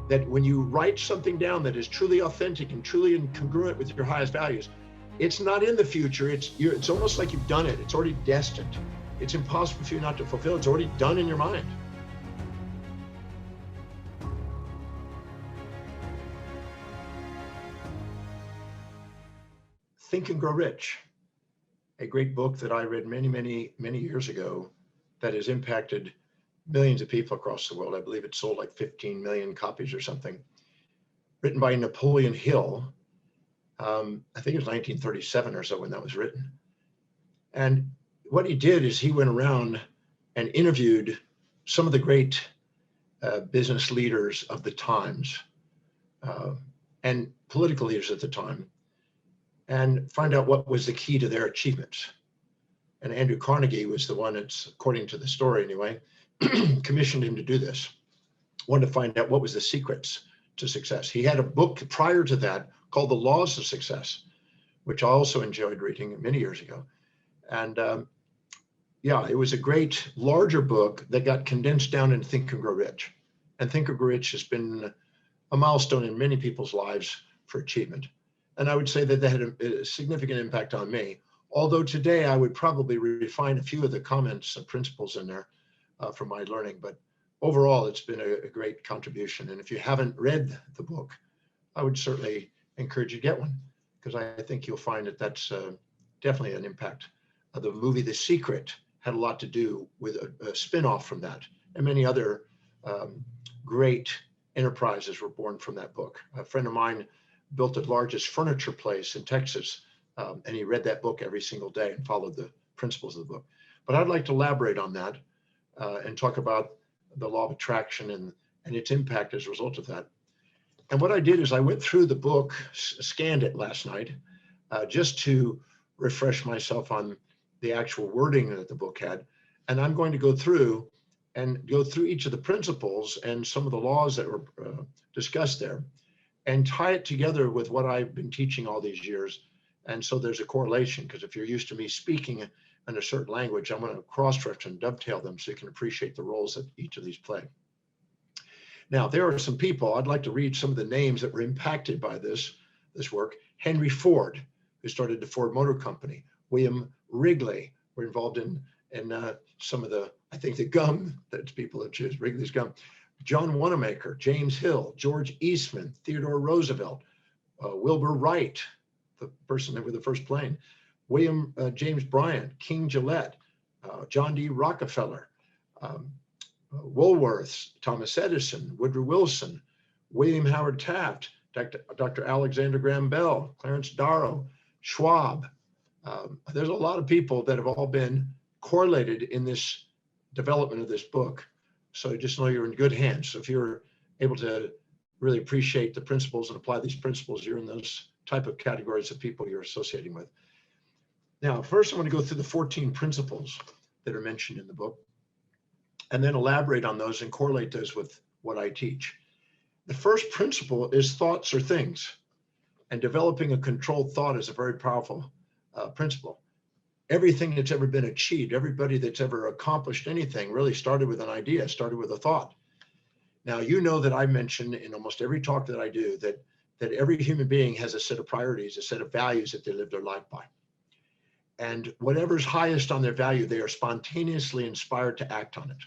that when you write something down that is truly authentic and truly congruent with your highest values, it's not in the future. It's almost like you've done it. It's already destined. It's impossible for you not to fulfill. It's already done in your mind. Think and Grow Rich, a great book that I read many years ago that has impacted millions of people across the world. I believe it sold like 15 million copies or something. Written by Napoleon Hill. I think it was 1937 or so when that was written. And what he did is he went around and interviewed some of the great business leaders of the times and political leaders at the time, and find out what was the key to their achievements. And Andrew Carnegie was the one that's, according to the story anyway, commissioned him to do this. Wanted to find out what was the secrets to success. He had a book prior to that called The Laws of Success, which I also enjoyed reading many years ago. And yeah, it was a great, larger book that got condensed down in Think and Grow Rich. And Think and Grow Rich has been a milestone in many people's lives for achievement. And I would say that had a significant impact on me. Although today I would probably refine a few of the comments and principles in there from my learning. But overall, it's been a great contribution. And if you haven't read the book, I would certainly encourage you to get one, because I think you'll find that that's definitely an impact. The movie The Secret had a lot to do with a spin-off from that. And many other great enterprises were born from that book. A friend of mine built the largest furniture place in Texas, and he read that book every single day and followed the principles of the book. But I'd like to elaborate on that and talk about the law of attraction and its impact as a result of that. And what I did is I went through the book, scanned it last night, just to refresh myself on the actual wording that the book had. And I'm going to go through each of the principles and some of the laws that were discussed there, and tie it together with what I've been teaching all these years. And so there's a correlation, because if you're used to me speaking in a certain language, I'm going to cross-reference and dovetail them so you can appreciate the roles that each of these play. Now, there are some people, I'd like to read some of the names that were impacted by this work. Henry Ford, who started the Ford Motor Company. William Wrigley were involved in some of the, I think, the gum that people have chosen, Wrigley's gum. John Wanamaker, James Hill, George Eastman, Theodore Roosevelt, Wilbur Wright, the person with the first plane, William James Bryant, King Gillette, John D. Rockefeller, Woolworths, Thomas Edison, Woodrow Wilson, William Howard Taft, Dr. Alexander Graham Bell, Clarence Darrow, Schwab. There's a lot of people that have all been correlated in this development of this book. So just know you're in good hands. So if you're able to really appreciate the principles and apply these principles, you're in those type of categories of people you're associating with. Now, first I want to go through the 14 principles that are mentioned in the book, and then elaborate on those and correlate those with what I teach. The first principle is thoughts are things, and developing a controlled thought is a very powerful principle. Everything that's ever been achieved, everybody that's ever accomplished anything really started with an idea, started with a thought. Now, you know that I mention in almost every talk that I do that every human being has a set of priorities, a set of values that they live their life by. And whatever's highest on their value, they are spontaneously inspired to act on it.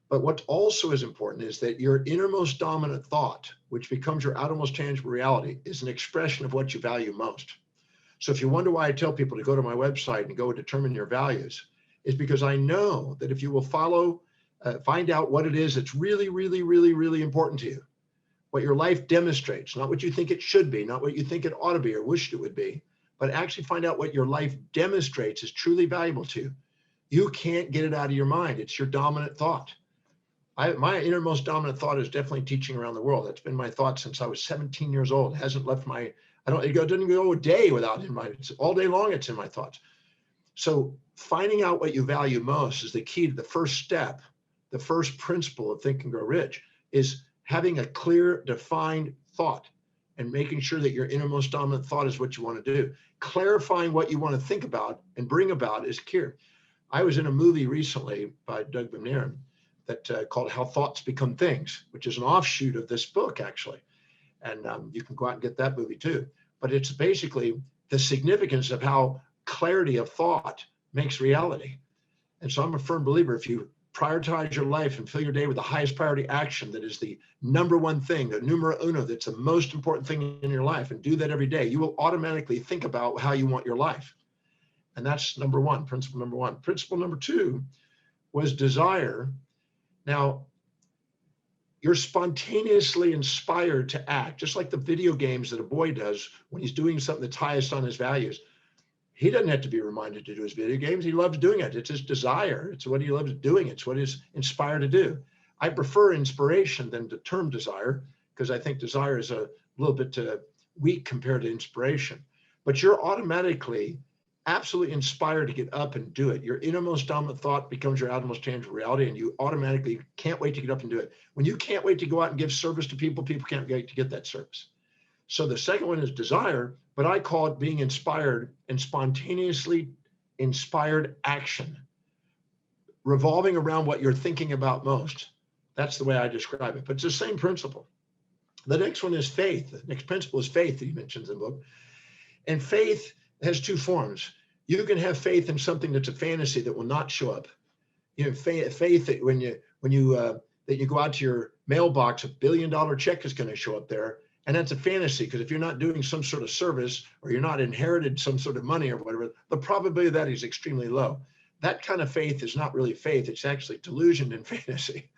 But what also is important is that your innermost dominant thought, which becomes your outermost tangible reality, is an expression of what you value most. So if you wonder why I tell people to go to my website and go determine your values, is because I know that if you will find out what it is that's really, really, really, really important to you, what your life demonstrates, not what you think it should be, not what you think it ought to be or wished it would be, but actually find out what your life demonstrates is truly valuable to you. You can't get it out of your mind. It's your dominant thought. My innermost dominant thought is definitely teaching around the world. That's been my thought since I was 17 years old. It hasn't left it doesn't go a day without all day long it's in my thoughts. So finding out what you value most is the key to the first step. The first principle of Think and Grow Rich is having a clear, defined thought and making sure that your innermost dominant thought is what you want to do. Clarifying what you want to think about and bring about is clear. I was in a movie recently by Doug McNair, called How Thoughts Become Things, which is an offshoot of this book, actually. And you can go out and get that movie too. But it's basically the significance of how clarity of thought makes reality. And so I'm a firm believer, if you prioritize your life and fill your day with the highest priority action, that is the number one thing, the numero uno, that's the most important thing in your life, and do that every day, you will automatically think about how you want your life. And that's number one, principle number one. Principle number two was desire. Now, you're spontaneously inspired to act, just like the video games that a boy does when he's doing something that's highest on his values. He doesn't have to be reminded to do his video games. He loves doing it. It's his desire. It's what he loves doing. It's what he's inspired to do. I prefer inspiration than the term desire, because I think desire is a little bit weak compared to inspiration. But you're automatically absolutely inspired to get up and do it. Your innermost dominant thought becomes your outermost tangible reality, and you automatically can't wait to get up and do it. When you can't wait to go out and give service to people, people can't wait to get that service. So the second one is desire, but I call it being inspired and spontaneously inspired action, revolving around what you're thinking about most. That's the way I describe it, but it's the same principle. The next one is faith. The next principle is faith that he mentions in the book. And faith has two forms. You can have faith in something that's a fantasy that will not show up. You know, faith that when you go out to your mailbox, $1 billion check is going to show up there. And that's a fantasy, because if you're not doing some sort of service, or you're not inherited some sort of money or whatever, the probability of that is extremely low. That kind of faith is not really faith. It's actually delusion and fantasy.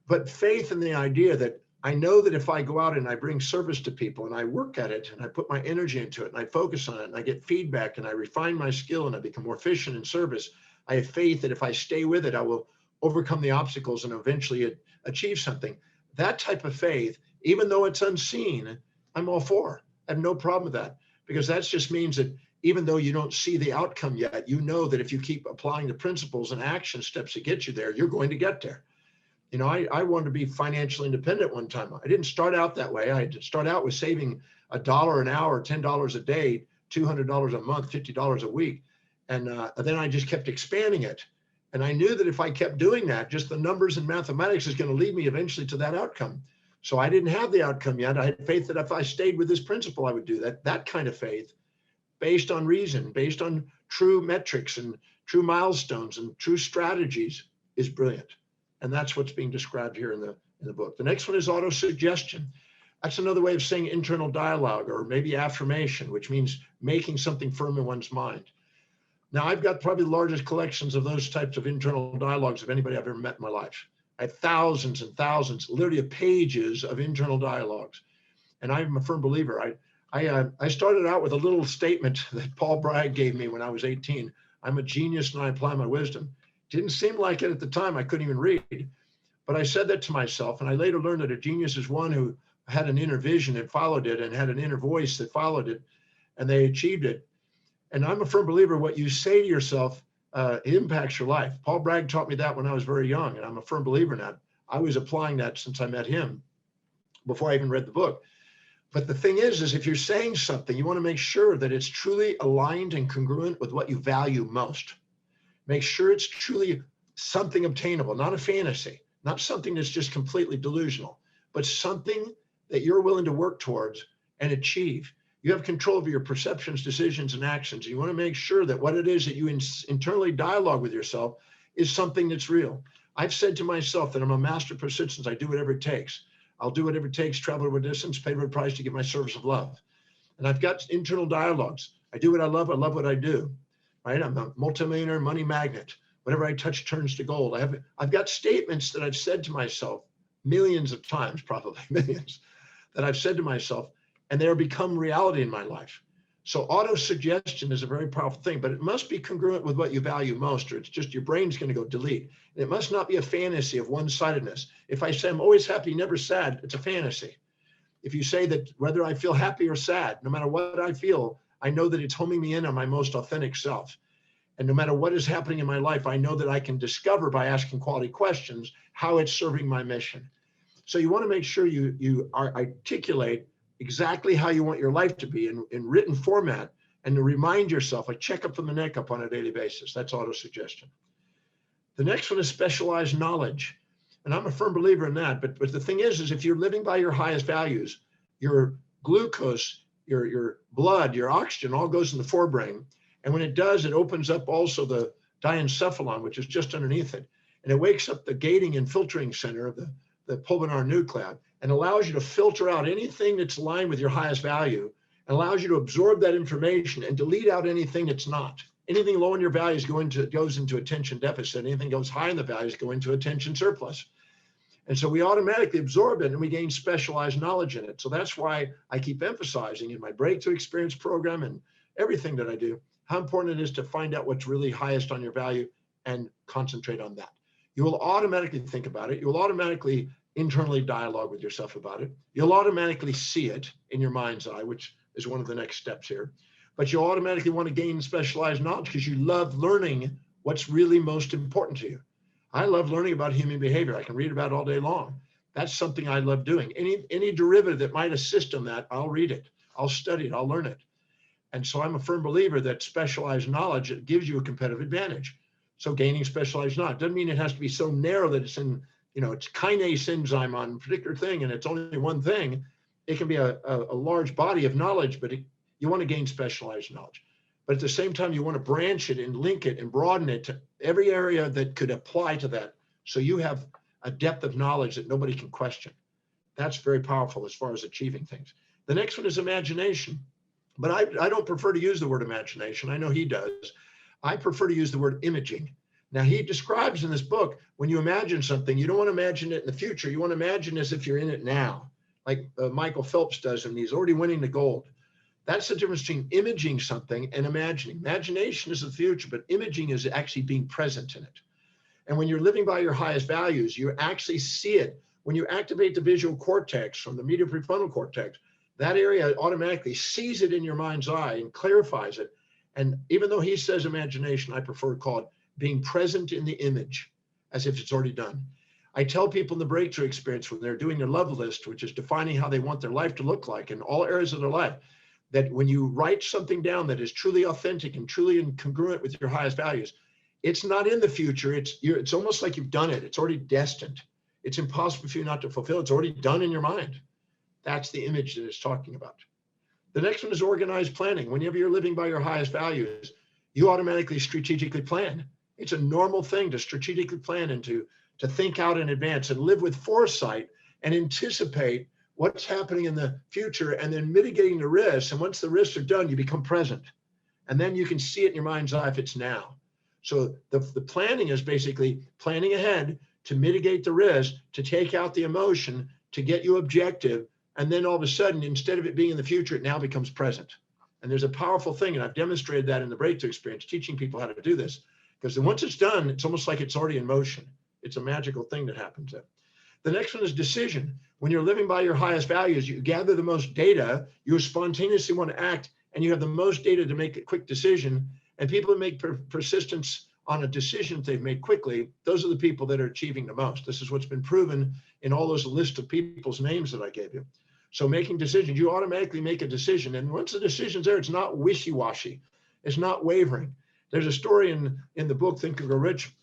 But faith in the idea that I know that if I go out and I bring service to people and I work at it and I put my energy into it and I focus on it and I get feedback and I refine my skill and I become more efficient in service, I have faith that if I stay with it, I will overcome the obstacles and eventually achieve something. That type of faith, even though it's unseen, I'm all for. I have no problem with that, because that just means that even though you don't see the outcome yet, you know that if you keep applying the principles and action steps that get you there, you're going to get there. You know, I wanted to be financially independent one time. I didn't start out that way. I had start out with saving $1 an hour, $10 a day, $200 a month, $50 a week. And then I just kept expanding it. And I knew that if I kept doing that, just the numbers and mathematics is going to lead me eventually to that outcome. So I didn't have the outcome yet. I had faith that if I stayed with this principle, I would do that. That kind of faith, based on reason, based on true metrics and true milestones and true strategies, is brilliant. And that's what's being described here in the book. The next one is autosuggestion. That's another way of saying internal dialogue, or maybe affirmation, which means making something firm in one's mind. Now, I've got probably the largest collections of those types of internal dialogues of anybody I've ever met in my life. I have thousands and thousands, literally of pages of internal dialogues. And I'm a firm believer. I started out with a little statement that Paul Bragg gave me when I was 18. I'm a genius and I apply my wisdom. Didn't seem like it at the time. I couldn't even read. But I said that to myself. And I later learned that a genius is one who had an inner vision and followed it, and had an inner voice that followed it, and they achieved it. And I'm a firm believer, what you say to yourself impacts your life. Paul Bragg taught me that when I was very young, and I'm a firm believer in that. I was applying that since I met him, before I even read the book. But the thing is if you're saying something, you want to make sure that it's truly aligned and congruent with what you value most. Make sure it's truly something obtainable, not a fantasy, not something that's just completely delusional, but something that you're willing to work towards and achieve. You have control over your perceptions, decisions, and actions. You want to make sure that what it is that you internally dialogue with yourself is something that's real. I've said to myself that I'm a master of persistence. I do whatever it takes. I'll do whatever it takes, travel over distance, pay whatever price to get my service of love. And I've got internal dialogues. I do what I love what I do, right? I'm a multimillionaire money magnet. Whatever I touch turns to gold. I've got statements that I've said to myself millions of times, probably millions, that I've said to myself, and they're become reality in my life. So auto-suggestion is a very powerful thing, but it must be congruent with what you value most, or it's just your brain's going to go delete. And it must not be a fantasy of one-sidedness. If I say I'm always happy, never sad, it's a fantasy. If you say that whether I feel happy or sad, no matter what I feel, I know that it's homing me in on my most authentic self. And no matter what is happening in my life, I know that I can discover by asking quality questions how it's serving my mission. So you want to make sure you articulate exactly how you want your life to be in written format, and to remind yourself, a checkup from the neck up on a daily basis. That's autosuggestion. The next one is specialized knowledge. And I'm a firm believer in that. But the thing is if you're living by your highest values, your glucose, your blood, your oxygen all goes in the forebrain. And when it does, it opens up also the diencephalon, which is just underneath it. And it wakes up the gating and filtering center of the pulvinar nuclei and allows you to filter out anything that's aligned with your highest value and allows you to absorb that information and delete out anything that's not. Anything low in your values goes into attention deficit. Anything goes high in the values go into attention surplus. And so we automatically absorb it and we gain specialized knowledge in it. So that's why I keep emphasizing in my Breakthrough Experience program and everything that I do, how important it is to find out what's really highest on your value and concentrate on that. You will automatically think about it. You will automatically internally dialogue with yourself about it. You'll automatically see it in your mind's eye, which is one of the next steps here. But you automatically want to gain specialized knowledge because you love learning what's really most important to you. I love learning about human behavior. I can read about it all day long. That's something I love doing. Any derivative that might assist in that, I'll read it. I'll study it. I'll learn it. And so I'm a firm believer that specialized knowledge, it gives you a competitive advantage. So gaining specialized knowledge doesn't mean it has to be so narrow that it's in, it's kinase enzyme on a particular thing and it's only one thing. It can be a large body of knowledge, but you want to gain specialized knowledge. But at the same time, you want to branch it and link it and broaden it to every area that could apply to that. So you have a depth of knowledge that nobody can question. That's very powerful as far as achieving things. The next one is imagination. But I don't prefer to use the word imagination. I know he does. I prefer to use the word imaging. Now, he describes in this book, when you imagine something, you don't want to imagine it in the future. You want to imagine as if you're in it now, like Michael Phelps does, and he's already winning the gold. That's the difference between imaging something and imagining. Imagination is the future, but imaging is actually being present in it. And when you're living by your highest values, you actually see it. When you activate the visual cortex from the medial prefrontal cortex, that area automatically sees it in your mind's eye and clarifies it. And even though he says imagination, I prefer to call it being present in the image as if it's already done. I tell people in the Breakthrough Experience when they're doing their love list, which is defining how they want their life to look like in all areas of their life, that when you write something down that is truly authentic and truly congruent with your highest values, it's not in the future. It's almost like you've done it. It's already destined. It's impossible for you not to fulfill. It's already done in your mind. That's the image that it's talking about. The next one is organized planning. Whenever you're living by your highest values, you automatically strategically plan. It's a normal thing to strategically plan and to think out in advance and live with foresight and anticipate what's happening in the future and then mitigating the risks. And once the risks are done, you become present. And then you can see it in your mind's eye if it's now. So the planning is basically planning ahead to mitigate the risk, to take out the emotion, to get you objective. And then all of a sudden, instead of it being in the future, it now becomes present. And there's a powerful thing, and I've demonstrated that in the Breakthrough Experience, teaching people how to do this. Because once it's done, it's almost like it's already in motion. It's a magical thing that happens there. The next one is decision. When you're living by your highest values, you gather the most data, you spontaneously want to act, and you have the most data to make a quick decision. And people who make persistence on a decision that they've made quickly, those are the people that are achieving the most. This is what's been proven in all those lists of people's names that I gave you. So making decisions, you automatically make a decision. And once the decision's there, it's not wishy-washy. It's not wavering. There's a story in the book, Think and Grow Rich,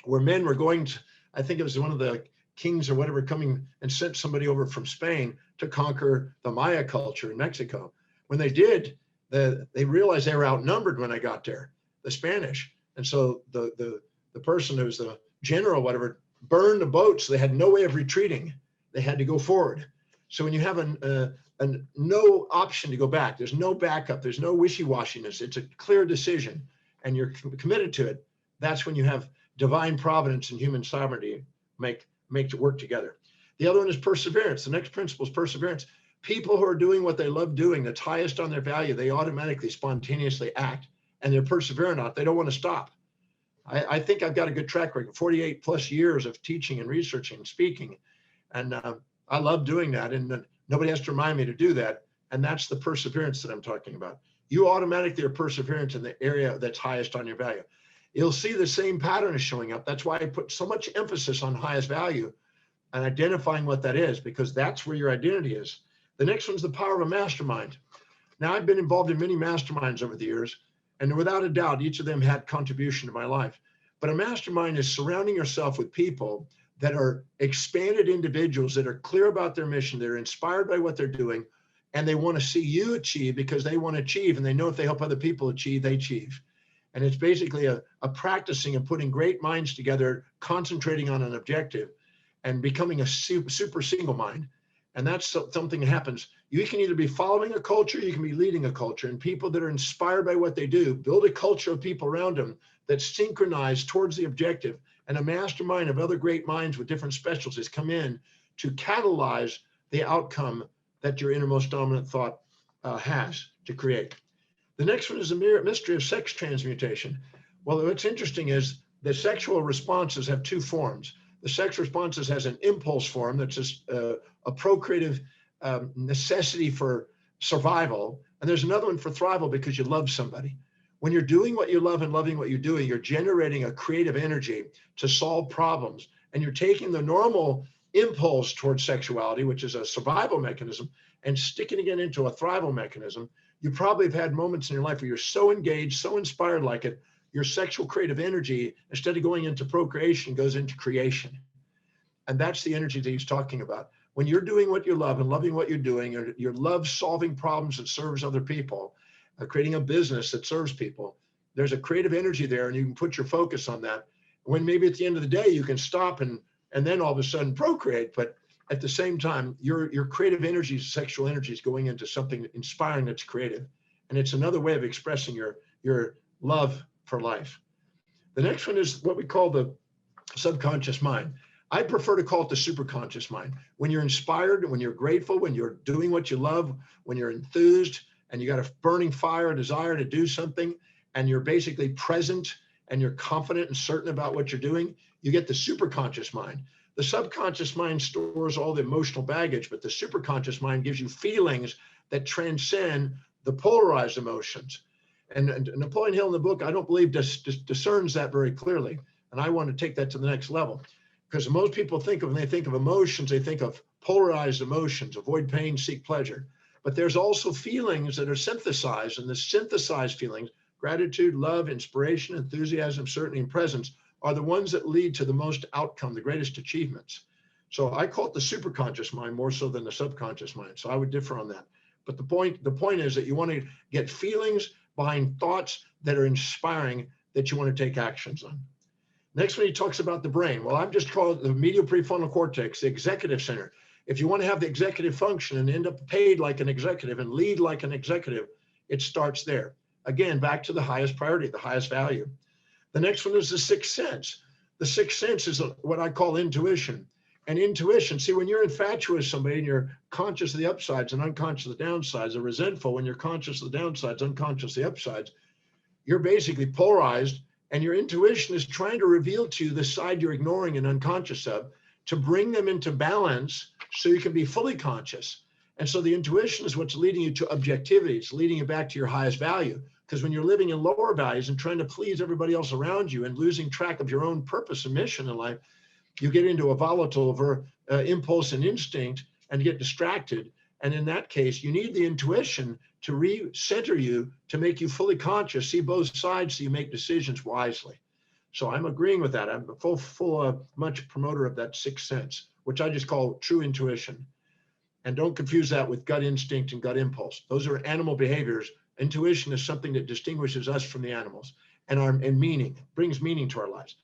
where men were going to, I think it was one of the kings or whatever, coming and sent somebody over from Spain to conquer the Maya culture in Mexico. When they did, they realized they were outnumbered when they got there, the Spanish. And so the person who was the general, whatever, burned the boat, so they had no way of retreating. They had to go forward. So when you have no option to go back, there's no backup, there's no wishy-washiness, it's a clear decision, and you're committed to it, that's when you have divine providence and human sovereignty make it work together. The other one is perseverance. The next principle is perseverance. People who are doing what they love doing, that's highest on their value, they automatically, spontaneously act, and they're persevering on it. They don't want to stop. I think I've got a good track record, 48 plus years of teaching and researching and speaking. And I love doing that. And nobody has to remind me to do that. And that's the perseverance that I'm talking about. You automatically are perseverant in the area that's highest on your value. You'll see the same pattern is showing up. That's why I put so much emphasis on highest value and identifying what that is, because that's where your identity is. The next one's the power of a mastermind. Now, I've been involved in many masterminds over the years, and without a doubt, each of them had contribution to my life. But a mastermind is surrounding yourself with people that are expanded individuals that are clear about their mission. They're inspired by what they're doing, and they want to see you achieve because they want to achieve, and they know if they help other people achieve, they achieve. And it's basically a practicing and putting great minds together, concentrating on an objective and becoming a super single mind. And that's something that happens. You can either be following a culture, you can be leading a culture, and people that are inspired by what they do, build a culture of people around them that's synchronized towards the objective. And a mastermind of other great minds with different specialties come in to catalyze the outcome that your innermost dominant thought has to create. The next one is the mystery of sex transmutation. Well, what's interesting is the sexual responses have two forms. The sex responses has an impulse form that's just a procreative necessity for survival. And there's another one for thrival because you love somebody. When you're doing what you love and loving what you're doing, you're generating a creative energy to solve problems. And you're taking the normal impulse towards sexuality, which is a survival mechanism, and sticking it into a thrival mechanism. You probably have had moments in your life where you're so engaged, so inspired like it, your sexual creative energy, instead of going into procreation, goes into creation. And that's the energy that he's talking about. When you're doing what you love and loving what you're doing, you love solving problems that serves other people, creating a business that serves people, there's a creative energy there, and you can put your focus on that. When maybe at the end of the day, you can stop and then all of a sudden procreate, but at the same time, your creative energy, sexual energy is going into something inspiring that's creative. And it's another way of expressing your love for life. The next one is what we call the subconscious mind. I prefer to call it the superconscious mind. When you're inspired, when you're grateful, when you're doing what you love, when you're enthused and you got a burning fire, a desire to do something, and you're basically present and you're confident and certain about what you're doing, you get the superconscious mind. The subconscious mind stores all the emotional baggage, but the superconscious mind gives you feelings that transcend the polarized emotions. And Napoleon Hill in the book, I don't believe discerns that very clearly. And I want to take that to the next level, because most people when they think of emotions, they think of polarized emotions, avoid pain, seek pleasure. But there's also feelings that are synthesized, and the synthesized feelings, gratitude, love, inspiration, enthusiasm, certainty, and presence, are the ones that lead to the most outcome, the greatest achievements. So I call it the superconscious mind more so than the subconscious mind. So I would differ on that. But the point is that you want to get feelings behind thoughts that are inspiring that you want to take actions on. Next one, he talks about the brain. Well, I'm just calling it the medial prefrontal cortex, the executive center. If you want to have the executive function and end up paid like an executive and lead like an executive, it starts there. Again, back to the highest priority, the highest value. The next one is the sixth sense. The sixth sense is what I call intuition. And intuition, see, when you're infatuated with somebody and you're conscious of the upsides and unconscious of the downsides, or resentful when you're conscious of the downsides, unconscious of the upsides, you're basically polarized, and your intuition is trying to reveal to you the side you're ignoring and unconscious of to bring them into balance so you can be fully conscious. And so the intuition is what's leading you to objectivity. It's leading you back to your highest value. Because when you're living in lower values and trying to please everybody else around you and losing track of your own purpose and mission in life, you get into a volatile impulse and instinct and get distracted. And in that case, you need the intuition to recenter you, to make you fully conscious, see both sides so you make decisions wisely. So I'm agreeing with that. I'm much promoter of that sixth sense, which I just call true intuition. And don't confuse that with gut instinct and gut impulse. Those are animal behaviors. Intuition is something that distinguishes us from the animals and meaning, brings meaning to our lives.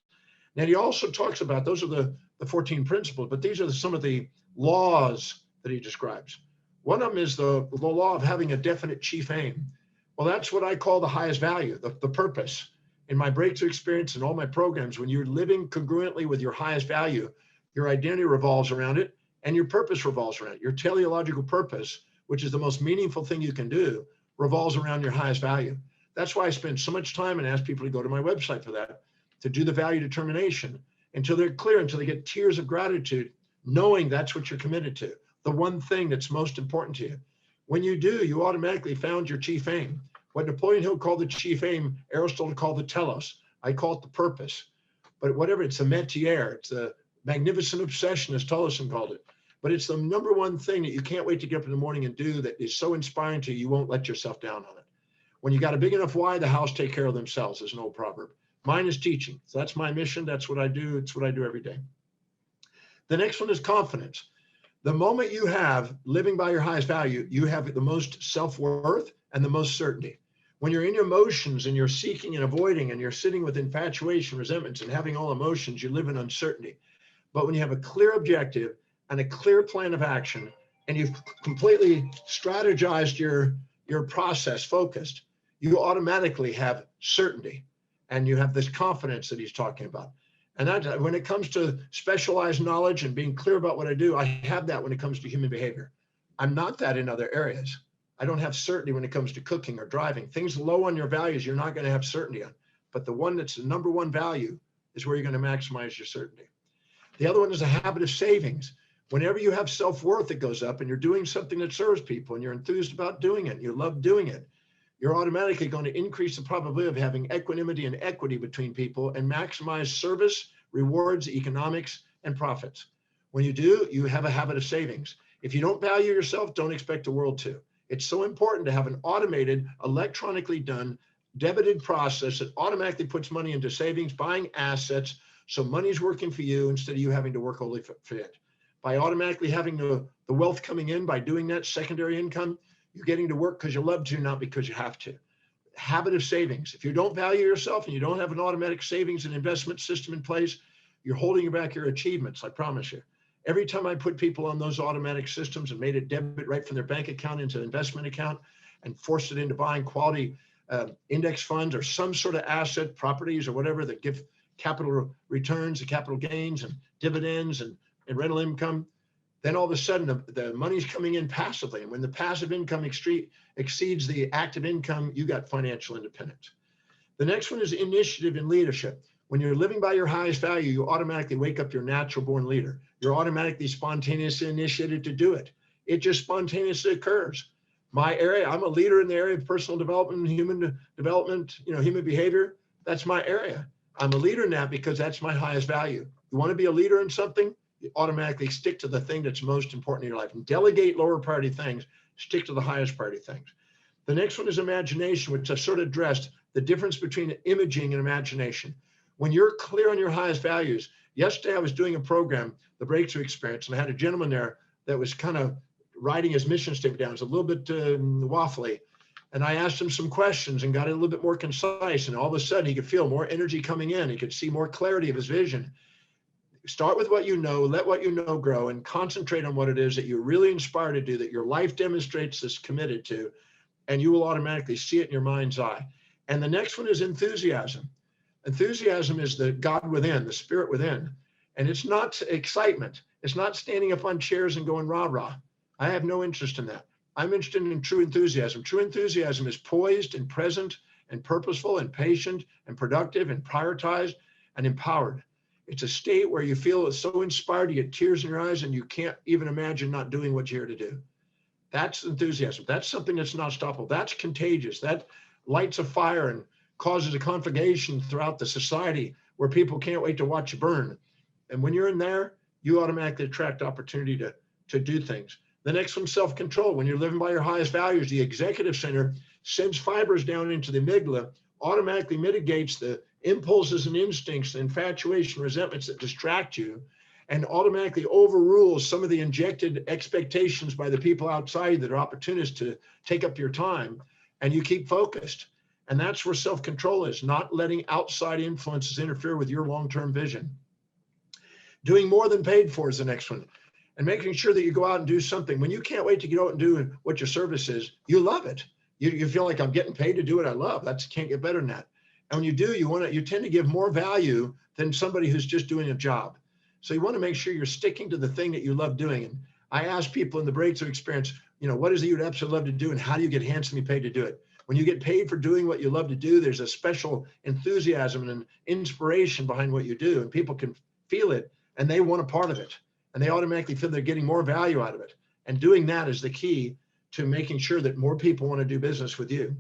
Now, he also talks about, those are the 14 principles, but these are some of the laws that he describes. One of them is the law of having a definite chief aim. Well, that's what I call the highest value, the purpose. In my breakthrough experience and all my programs, when you're living congruently with your highest value, your identity revolves around it and your purpose revolves around it. Your teleological purpose, which is the most meaningful thing you can do, revolves around your highest value. That's why I spend so much time and ask people to go to my website for that, to do the value determination until they're clear, until they get tears of gratitude, knowing that's what you're committed to, the one thing that's most important to you. When you do, you automatically found your chief aim. What Napoleon Hill called the chief aim, Aristotle called the telos. I call it the purpose. But whatever, it's a métier, it's a magnificent obsession, as Tolleson called it. But it's the number one thing that you can't wait to get up in the morning and do that is so inspiring to you, you won't let yourself down on it. When you got a big enough why, the house take care of themselves, is an old proverb. Mine is teaching. So that's my mission. That's what I do. It's what I do every day. The next one is confidence. The moment you have living by your highest value, you have the most self-worth and the most certainty. When you're in your emotions and you're seeking and avoiding and you're sitting with infatuation, resentments, and having all emotions, you live in uncertainty. But when you have a clear objective and a clear plan of action, and you've completely strategized your process focused, you automatically have certainty and you have this confidence that he's talking about. And that, when it comes to specialized knowledge and being clear about what I do, I have that when it comes to human behavior. I'm not that in other areas. I don't have certainty when it comes to cooking or driving. Things low on your values, you're not going to have certainty on. But the one that's the number one value is where you're going to maximize your certainty. The other one is a habit of savings. Whenever you have self-worth that goes up and you're doing something that serves people and you're enthused about doing it, you love doing it, you're automatically going to increase the probability of having equanimity and equity between people and maximize service, rewards, economics, and profits. When you do, you have a habit of savings. If you don't value yourself, don't expect the world to. It's so important to have an automated, electronically done, debited process that automatically puts money into savings, buying assets, so money's working for you instead of you having to work only for it. By automatically having the wealth coming in, by doing that secondary income, you're getting to work because you love to, not because you have to. Habit of savings. If you don't value yourself and you don't have an automatic savings and investment system in place, you're holding back your achievements, I promise you. Every time I put people on those automatic systems and made it debit right from their bank account into an investment account and forced it into buying quality index funds or some sort of asset, properties or whatever that give capital returns and capital gains and dividends and rental income, then all of a sudden the money's coming in passively. And when the passive income exceeds the active income, you got financial independence. The next one is initiative and leadership. When you're living by your highest value, you automatically wake up your natural born leader. You're automatically spontaneously initiated to do it. It just spontaneously occurs. My area, I'm a leader in the area of personal development, human development, human behavior. That's my area. I'm a leader in that because that's my highest value. You want to be a leader in something? You automatically stick to the thing that's most important in your life and delegate lower priority things, stick to the highest priority things. The next one is imagination, which I sort of addressed the difference between imaging and imagination. When you're clear on your highest values, yesterday I was doing a program, the Breakthrough Experience, and I had a gentleman there that was kind of writing his mission statement down. It was a little bit waffly. And I asked him some questions and got it a little bit more concise. And all of a sudden he could feel more energy coming in. He could see more clarity of his vision. Start with what you know, let what you know grow, and concentrate on what it is that you're really inspired to do, that your life demonstrates this committed to, and you will automatically see it in your mind's eye. And the next one is enthusiasm. Enthusiasm is the God within, the spirit within. And it's not excitement. It's not standing up on chairs and going rah, rah. I have no interest in that. I'm interested in true enthusiasm. True enthusiasm is poised and present and purposeful and patient and productive and prioritized and empowered. It's a state where you feel so inspired, you get tears in your eyes and you can't even imagine not doing what you're here to do. That's enthusiasm. That's something that's not stoppable. That's contagious. That lights a fire and causes a conflagration throughout the society where people can't wait to watch you burn. And when you're in there, you automatically attract opportunity to do things. The next one, self-control. When you're living by your highest values, the executive center sends fibers down into the amygdala, automatically mitigates the impulses and instincts, infatuation, resentments that distract you, and automatically overrules some of the injected expectations by the people outside that are opportunists to take up your time, and you keep focused. And that's where self-control is, not letting outside influences interfere with your long-term vision. Doing more than paid for is the next one. And making sure that you go out and do something. When you can't wait to get out and do what your service is, you love it. You feel like I'm getting paid to do what I love. Can't get better than that. And when you do, you tend to give more value than somebody who's just doing a job. So you want to make sure you're sticking to the thing that you love doing. And I ask people in the Breakthrough Experience, what is it you'd absolutely love to do and how do you get handsomely paid to do it? When you get paid for doing what you love to do, there's a special enthusiasm and an inspiration behind what you do, and people can feel it and they want a part of it. And they automatically feel they're getting more value out of it. And doing that is the key to making sure that more people want to do business with you.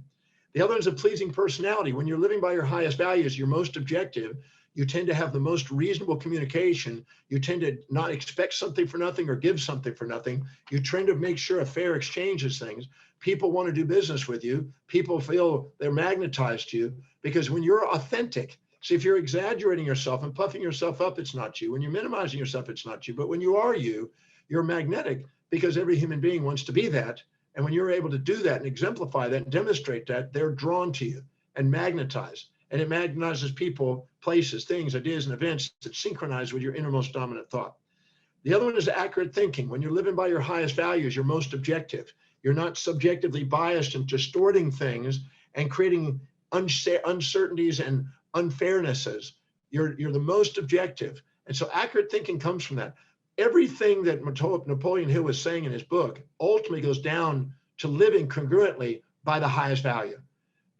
The other is a pleasing personality. When you're living by your highest values, you're most objective. You tend to have the most reasonable communication. You tend to not expect something for nothing or give something for nothing. You tend to make sure a fair exchange is things. People want to do business with you. People feel they're magnetized to you because when you're authentic, See, if you're exaggerating yourself and puffing yourself up, it's not you. When you're minimizing yourself, it's not you. But when you are you, you're magnetic, because every human being wants to be that. And when you're able to do that and exemplify that and demonstrate that, they're drawn to you and magnetized. And it magnetizes people, places, things, ideas, and events that synchronize with your innermost dominant thought. The other one is accurate thinking. When you're living by your highest values, you're most objective. You're not subjectively biased and distorting things and creating uncertainties and unfairnesses. You're the most objective. And so accurate thinking comes from that. Everything that Napoleon Hill was saying in his book ultimately goes down to living congruently by the highest value.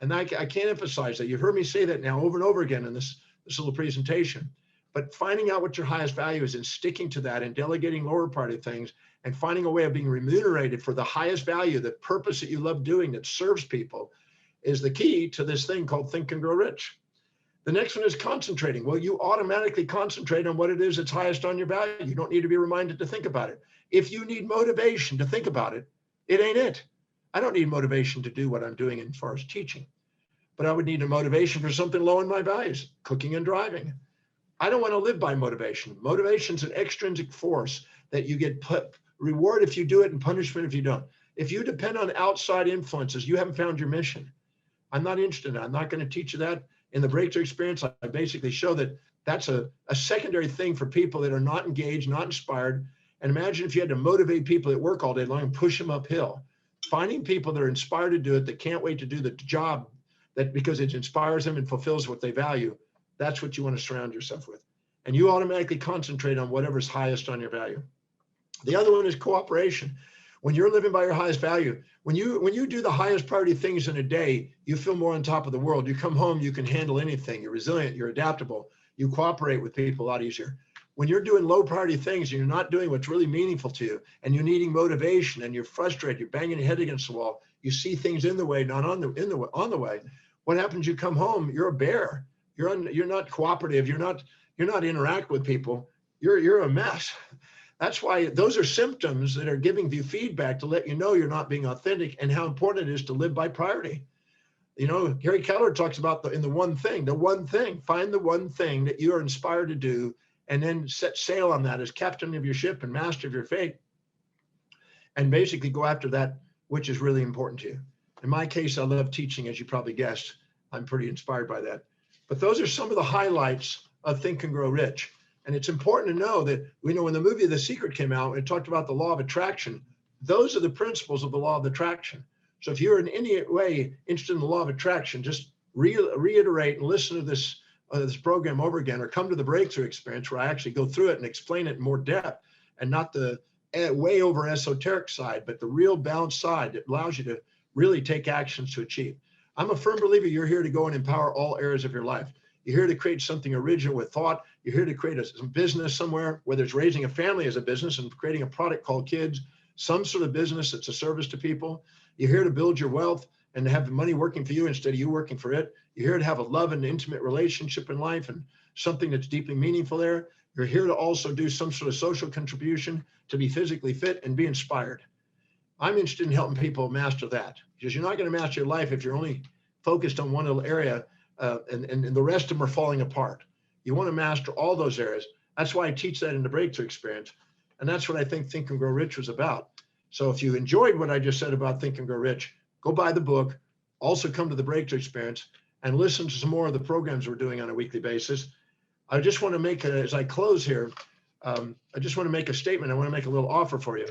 And I can't emphasize that. You've heard me say that now over and over again in this little presentation. But finding out what your highest value is and sticking to that and delegating lower party things and finding a way of being remunerated for the highest value, the purpose that you love doing that serves people, is the key to this thing called Think and Grow Rich. The next one is concentrating. Well, you automatically concentrate on what it is that's highest on your value. You don't need to be reminded to think about it. If you need motivation to think about it, it ain't it. I don't need motivation to do what I'm doing as far as teaching, but I would need a motivation for something low in my values, cooking and driving. I don't want to live by motivation. Motivation is an extrinsic force that you get reward if you do it and punishment if you don't. If you depend on outside influences, you haven't found your mission. I'm not interested in that. I'm not going to teach you that. In the breakthrough experience, I basically show that that's a secondary thing for people that are not engaged, not inspired. And imagine if you had to motivate people that work all day long and push them uphill. Finding people that are inspired to do it, that can't wait to do the job, that because it inspires them and fulfills what they value, that's what you want to surround yourself with. And you automatically concentrate on whatever's highest on your value. The other one is cooperation. When you're living by your highest value, when you do the highest priority things in a day, you feel more on top of the world. You come home, you can handle anything. You're resilient, you're adaptable. You cooperate with people a lot easier. When you're doing low priority things and you're not doing what's really meaningful to you, and you're needing motivation and you're frustrated, you're banging your head against the wall, you see things in the way, not on the way. What happens? You come home, you're a bear. You're not cooperative. You're not interact with people. You're a mess. That's why those are symptoms that are giving you feedback to let you know you're not being authentic and how important it is to live by priority. You know, Gary Keller talks about the one thing, find the one thing that you are inspired to do and then set sail on that as captain of your ship and master of your fate. And basically go after that, which is really important to you. In my case, I love teaching, as you probably guessed. I'm pretty inspired by that. But those are some of the highlights of Think and Grow Rich. And it's important to know that, when the movie The Secret came out, it talked about the law of attraction. Those are the principles of the law of attraction. So if you're in any way interested in the law of attraction, just reiterate and listen to this program over again, or come to the breakthrough experience where I actually go through it and explain it in more depth, and not the way over esoteric side, but the real balanced side that allows you to really take actions to achieve. I'm a firm believer you're here to go and empower all areas of your life. You're here to create something original with thought. You're here to create a business somewhere, whether it's raising a family as a business and creating a product called kids, some sort of business that's a service to people. You're here to build your wealth and to have the money working for you instead of you working for it. You're here to have a love and intimate relationship in life and something that's deeply meaningful there. You're here to also do some sort of social contribution, to be physically fit and be inspired. I'm interested in helping people master that, because you're not going to master your life if you're only focused on one little area and the rest of them are falling apart. You want to master all those areas. That's why I teach that in the breakthrough experience. And that's what I think and Grow Rich was about. So if you enjoyed what I just said about Think and Grow Rich, go buy the book, also come to the breakthrough experience and listen to some more of the programs we're doing on a weekly basis. I just want to make, as I close here, I just want to make a statement. I want to make a little offer for you.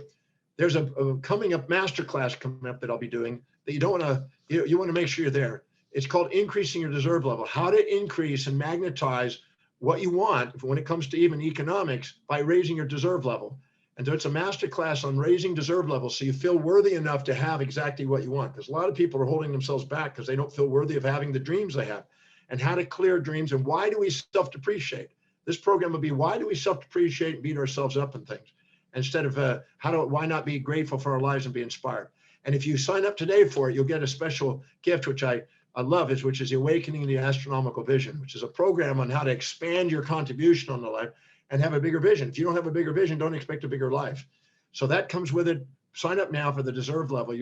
There's a coming up masterclass coming up that I'll be doing that you don't want to, you want to make sure you're there. It's called Increasing Your Deserve Level, how to increase and magnetize what you want when it comes to even economics by raising your deserve level. And so it's a masterclass on raising deserve level so you feel worthy enough to have exactly what you want. Because a lot of people are holding themselves back because they don't feel worthy of having the dreams they have, and how to clear dreams and why do we self-depreciate. This program will be why do we self-depreciate and beat ourselves up and things, instead of why not be grateful for our lives and be inspired. And if you sign up today for it, you'll get a special gift, which I love, which is the Awakening the Astronomical Vision, which is a program on how to expand your contribution on the life and have a bigger vision. If you don't have a bigger vision, don't expect a bigger life. So that comes with it. Sign up now for the deserve level,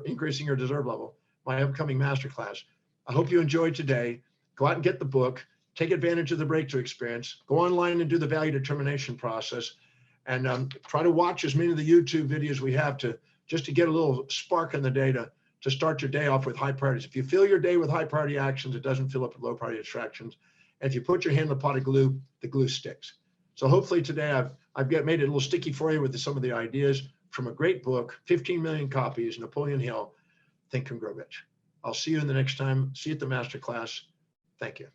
increasing your deserve level, my upcoming masterclass. I hope you enjoyed today. Go out and get the book. take advantage of the breakthrough experience, go online and do the value determination process, and try to watch as many of the YouTube videos we have just to get a little spark in the data to start your day off with high priorities. If you fill your day with high priority actions, it doesn't fill up with low priority distractions. And if you put your hand in the pot of glue, the glue sticks. So hopefully today I've made it a little sticky for you with some of the ideas from a great book, 15 million copies, Napoleon Hill, Think and Grow Rich. I'll see you in the next time. See you at the masterclass. Thank you.